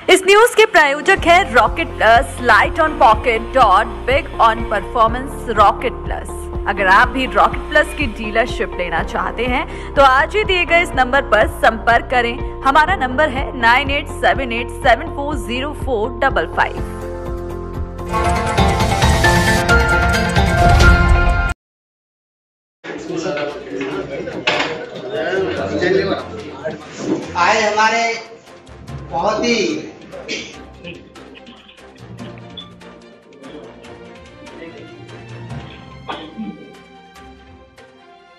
इस न्यूज के प्रायोजक है rocket plus, light on pocket dot big on performance rocket plus. अगर आप भी रॉकेट प्लस की डीलरशिप लेना चाहते हैं तो आज ही दिए गए इस नंबर पर संपर्क करें। हमारा नंबर है 9878740455। आज हमारे बहुत ही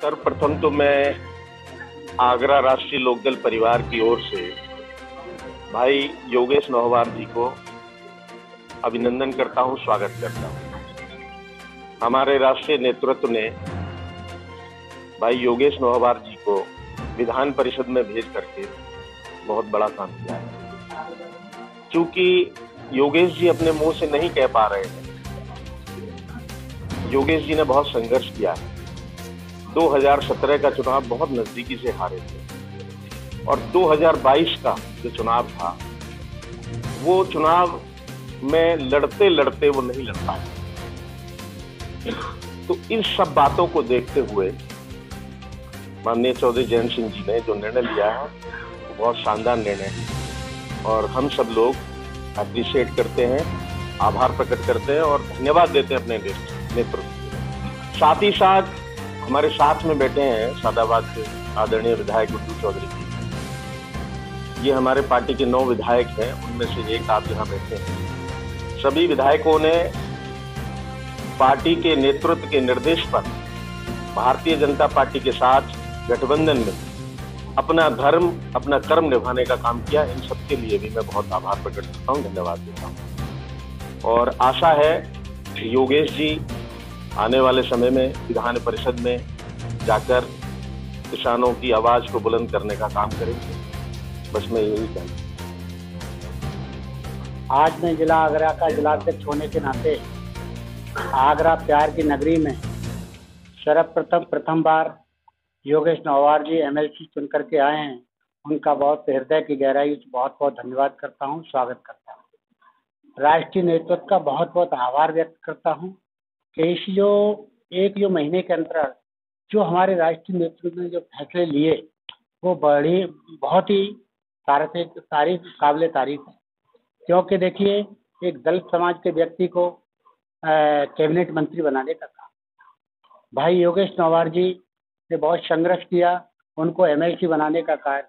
सर्वप्रथम तो मैं आगरा राष्ट्रीय लोकदल परिवार की ओर से भाई योगेश नौहवार जी को अभिनंदन करता हूं, स्वागत करता हूं। हमारे राष्ट्रीय नेतृत्व ने भाई योगेश नौहवार जी को विधान परिषद में भेज करके बहुत बड़ा काम किया है। क्योंकि योगेश जी अपने मुंह से नहीं कह पा रहे हैं, योगेश जी ने बहुत संघर्ष किया है। 2017 का चुनाव बहुत नजदीकी से हारे थे और 2022 का जो चुनाव था वो चुनाव में लड़ते लड़ते वो नहीं लड़ पाए। तो इन सब बातों को देखते हुए माननीय चौधरी जयंत सिंह जी ने जो निर्णय लिया है वो बहुत शानदार निर्णय है और हम सब लोग अप्रिशिएट करते हैं, आभार प्रकट करते हैं और धन्यवाद देते हैं अपने नेतृत्व। साथ ही साथ हमारे साथ में बैठे हैं सादाबाद के आदरणीय विधायक गुड्डू चौधरी जी। ये हमारे पार्टी के 9 विधायक हैं, उनमें से एक आप यहाँ बैठे हैं। सभी विधायकों ने पार्टी के नेतृत्व के निर्देश पर भारतीय जनता पार्टी के साथ गठबंधन में अपना धर्म, अपना कर्म निभाने का काम किया। इन सबके लिए भी मैं बहुत आभार प्रकट करता हूँ, धन्यवाद देता हूँ। और आशा है कि योगेश जी आने वाले समय में विधान परिषद में जाकर किसानों की आवाज को बुलंद करने का काम करेंगे। बस मैं यही कहूँ। आज मैं जिला आगरा का जिलाध्यक्ष होने के नाते आगरा प्यार की नगरी में सर्वप्रथम प्रथम बार योगेश नौहवार जी एमएलसी चुन करके आए हैं। उनका बहुत हृदय की गहराई से बहुत बहुत धन्यवाद करता हूँ, स्वागत करता हूँ। राष्ट्रीय नेतृत्व का बहुत बहुत आभार व्यक्त करता हूँ कि इस जो एक महीने के अंतर जो हमारे राष्ट्रीय नेतृत्व ने जो फैसले लिए वो बहुत ही काबिल तारीफ है। क्योंकि देखिए, एक दलित समाज के व्यक्ति को कैबिनेट मंत्री बनाने का काम भाई योगेश नौहवार जी ने बहुत संघर्ष किया, उनको एमएलसी बनाने का कार्य।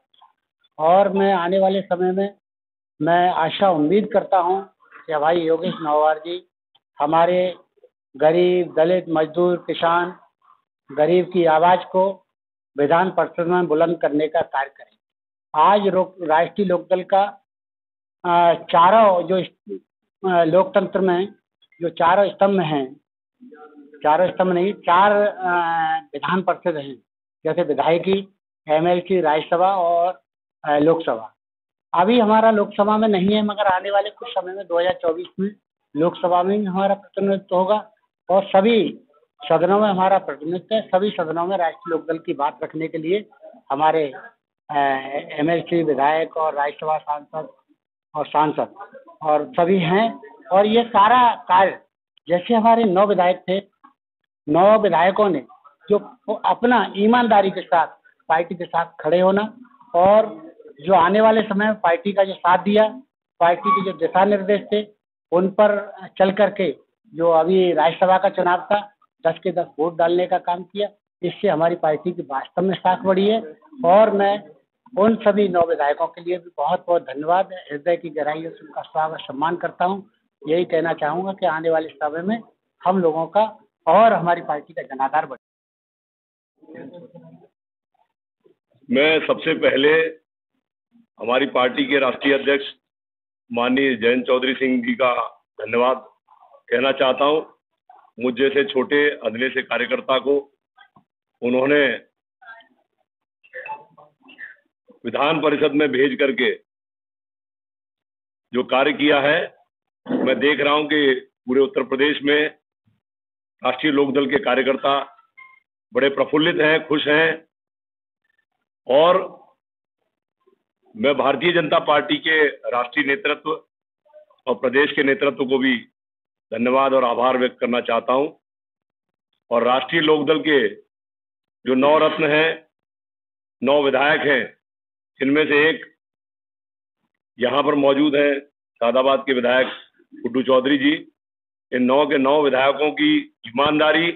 और मैं आने वाले समय में मैं आशा उम्मीद करता हूँ कि भाई योगेश नौहवार जी हमारे गरीब, दलित, मजदूर, किसान, गरीब की आवाज को विधान परिषद में बुलंद करने का कार्य करें। आज राष्ट्रीय लोकदल का चारों जो लोकतंत्र में जो चारों स्तंभ हैं, चारों स्तंभ नहीं, 4 विधान परिषद हैं, जैसे विधायकी, एमएलसी, राज्यसभा और लोकसभा। अभी हमारा लोकसभा में नहीं है, मगर आने वाले कुछ समय में 2024 में लोकसभा में हमारा प्रतिनिधित्व होगा और सभी सदनों में हमारा प्रतिनिधित्व है। सभी सदनों में राष्ट्रीय लोकदल की बात रखने के लिए हमारे एमएलसी, विधायक और राज्यसभा सांसद और सभी हैं। और ये सारा कार्य, जैसे हमारे 9 विधायक थे, 9 विधायकों ने जो अपना ईमानदारी के साथ पार्टी के साथ खड़े होना और जो आने वाले समय में पार्टी का जो साथ दिया, पार्टी के जो दिशा निर्देश थे उन पर चल करके जो अभी राज्यसभा का चुनाव था 10 के 10 वोट डालने का काम किया। इससे हमारी पार्टी की वास्तव में साख बढ़ी है और मैं उन सभी 9 विधायकों के लिए भी बहुत बहुत धन्यवाद, हृदय की गहराई से उनका स्वागत सम्मान करता हूँ। यही कहना चाहूँगा कि आने वाले समय में हम लोगों का और हमारी पार्टी का जनाधार बढ़े। मैं सबसे पहले हमारी पार्टी के राष्ट्रीय अध्यक्ष माननीय जयंत चौधरी सिंह जी का धन्यवाद कहना चाहता हूं। मुझ जैसे छोटे अधले से कार्यकर्ता को उन्होंने विधान परिषद में भेज करके जो कार्य किया है, मैं देख रहा हूं कि पूरे उत्तर प्रदेश में राष्ट्रीय लोकदल के कार्यकर्ता बड़े प्रफुल्लित हैं, खुश हैं और मैं भारतीय जनता पार्टी के राष्ट्रीय नेतृत्व और प्रदेश के नेतृत्व को भी धन्यवाद और आभार व्यक्त करना चाहता हूं। और राष्ट्रीय लोकदल के जो 9 रत्न हैं, 9 विधायक हैं, जिनमें से एक यहाँ पर मौजूद है सादाबाद के विधायक गुड्डू चौधरी जी। इन 9 के 9 विधायकों की ईमानदारी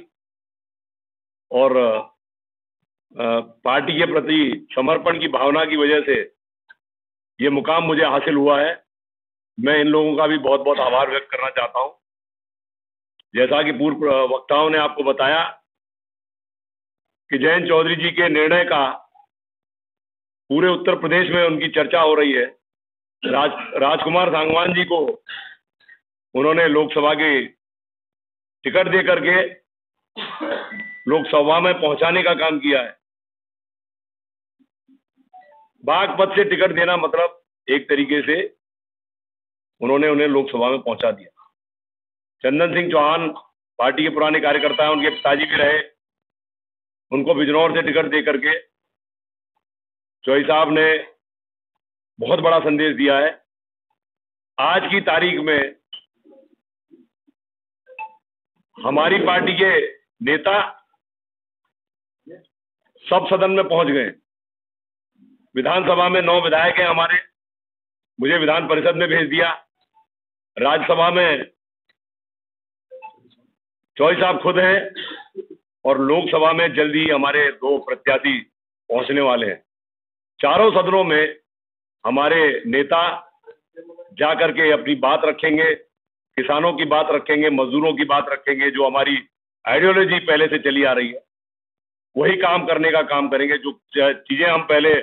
और पार्टी के प्रति समर्पण की भावना की वजह से ये मुकाम मुझे हासिल हुआ है। मैं इन लोगों का भी बहुत बहुत आभार व्यक्त करना चाहता हूं। जैसा कि पूर्व वक्ताओं ने आपको बताया कि जयंत चौधरी जी के निर्णय का पूरे उत्तर प्रदेश में उनकी चर्चा हो रही है। राजकुमार सांगवान जी को उन्होंने लोकसभा की टिकट दे करके लोकसभा में पहुंचाने का काम किया है। बागपत से टिकट देना मतलब एक तरीके से उन्होंने उन्हें लोकसभा में पहुंचा दिया। चंदन सिंह चौहान पार्टी के पुराने कार्यकर्ता हैं, उनके पिताजी भी रहे, उनको बिजनौर से टिकट दे करके चौधरी साहब ने बहुत बड़ा संदेश दिया है। आज की तारीख में हमारी पार्टी के नेता सब सदन में पहुंच गए। विधानसभा में 9 विधायक हैं हमारे, मुझे विधान परिषद में भेज दिया। राज्यसभा में चौधरी साहब खुद हैं और लोकसभा में जल्दी ही हमारे 2 प्रत्याशी पहुंचने वाले हैं। चारों सदनों में हमारे नेता जाकर के अपनी बात रखेंगे, किसानों की बात रखेंगे, मजदूरों की बात रखेंगे। जो हमारी आइडियोलॉजी पहले से चली आ रही है वही काम करने का काम करेंगे। जो चीजें हम पहले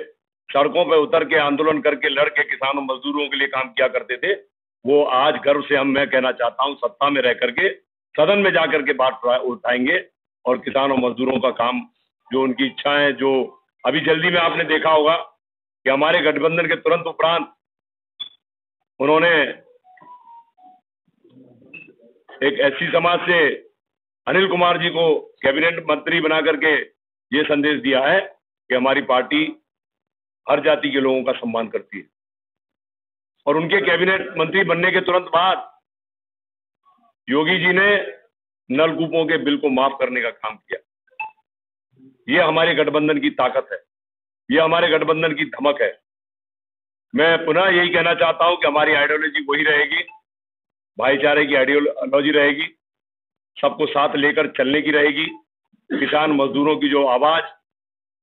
सड़कों पर उतर के आंदोलन करके लड़ के किसानों मजदूरों के लिए काम किया करते थे, वो आज गर्व से मैं कहना चाहता हूं सत्ता में रह करके सदन में जाकर के बात उठाएंगे और किसानों मजदूरों का काम, जो उनकी इच्छाएं, जो अभी जल्दी में आपने देखा होगा कि हमारे गठबंधन के तुरंत उपरांत उन्होंने एक एससी समाज से अनिल कुमार जी को कैबिनेट मंत्री बना करके ये संदेश दिया है कि हमारी पार्टी हर जाति के लोगों का सम्मान करती है। और उनके कैबिनेट मंत्री बनने के तुरंत बाद योगी जी ने नलकूपों के बिल को माफ करने का काम किया। ये हमारे गठबंधन की ताकत है, ये हमारे गठबंधन की धमक है। मैं पुनः यही कहना चाहता हूं कि हमारी आइडियोलॉजी वही रहेगी, भाईचारे की आइडियोलॉजी रहेगी, सबको साथ लेकर चलने की रहेगी। किसान मजदूरों की जो आवाज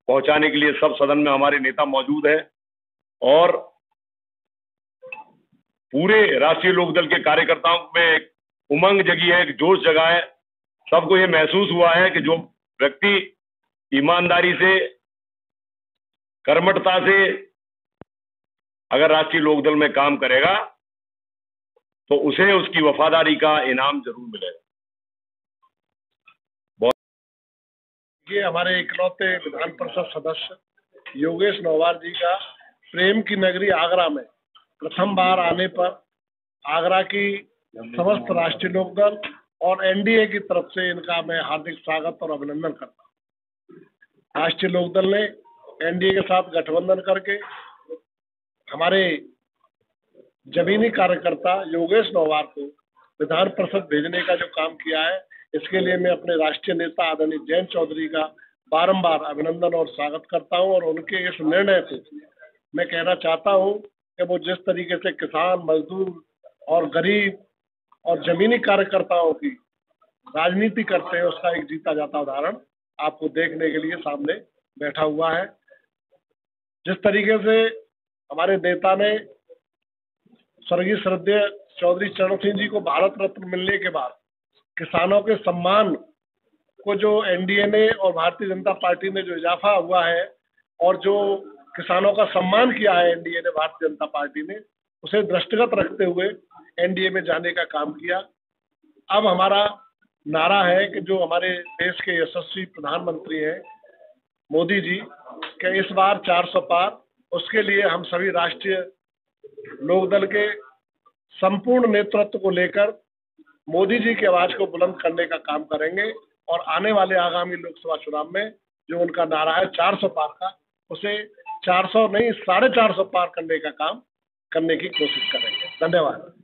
पहुंचाने के लिए सब सदन में हमारे नेता मौजूद हैं और पूरे राष्ट्रीय लोकदल के कार्यकर्ताओं में एक उमंग जगी है, एक जोश जगा है। सबको ये महसूस हुआ है कि जो व्यक्ति ईमानदारी से, कर्मठता से अगर राष्ट्रीय लोकदल में काम करेगा तो उसे उसकी वफादारी का इनाम जरूर मिलेगा। ये हमारे इकलौते विधान परिषद सदस्य योगेश नौवार जी का प्रेम की नगरी आगरा में प्रथम बार आने पर आगरा की समस्त राष्ट्रीय लोकदल और एनडीए की तरफ से इनका मैं हार्दिक स्वागत और अभिनंदन करता हूँ। राष्ट्रीय लोकदल ने एनडीए के साथ गठबंधन करके हमारे जमीनी कार्यकर्ता योगेश नौवार को विधान परिषद भेजने का जो काम किया है, इसके लिए मैं अपने राष्ट्रीय नेता आदरणीय जयंत चौधरी का बारंबार अभिनंदन और स्वागत करता हूं। और उनके इस निर्णय को मैं कहना चाहता हूं कि वो जिस तरीके से किसान, मजदूर और गरीब और जमीनी कार्यकर्ताओं की राजनीति करते हैं, उसका एक जीता जाता उदाहरण आपको देखने के लिए सामने बैठा हुआ है। जिस तरीके से हमारे नेता ने स्वर्गीय श्रद्धेय चौधरी चरण सिंह जी को भारत रत्न मिलने के बाद किसानों के सम्मान को जो एनडीए ने और भारतीय जनता पार्टी में जो इजाफा हुआ है और जो किसानों का सम्मान किया है एनडीए ने, भारतीय जनता पार्टी ने, उसे दृष्टिगत रखते हुए एनडीए में जाने का काम किया। अब हमारा नारा है कि जो हमारे देश के यशस्वी प्रधानमंत्री हैं मोदी जी के इस बार 400 पार, उसके लिए हम सभी राष्ट्रीय लोकदल के संपूर्ण नेतृत्व को लेकर मोदी जी की आवाज को बुलंद करने का काम करेंगे और आने वाले आगामी लोकसभा चुनाव में जो उनका नारा है 400 पार का, उसे 400 नहीं 450 पार करने का काम करने की कोशिश करेंगे। धन्यवाद।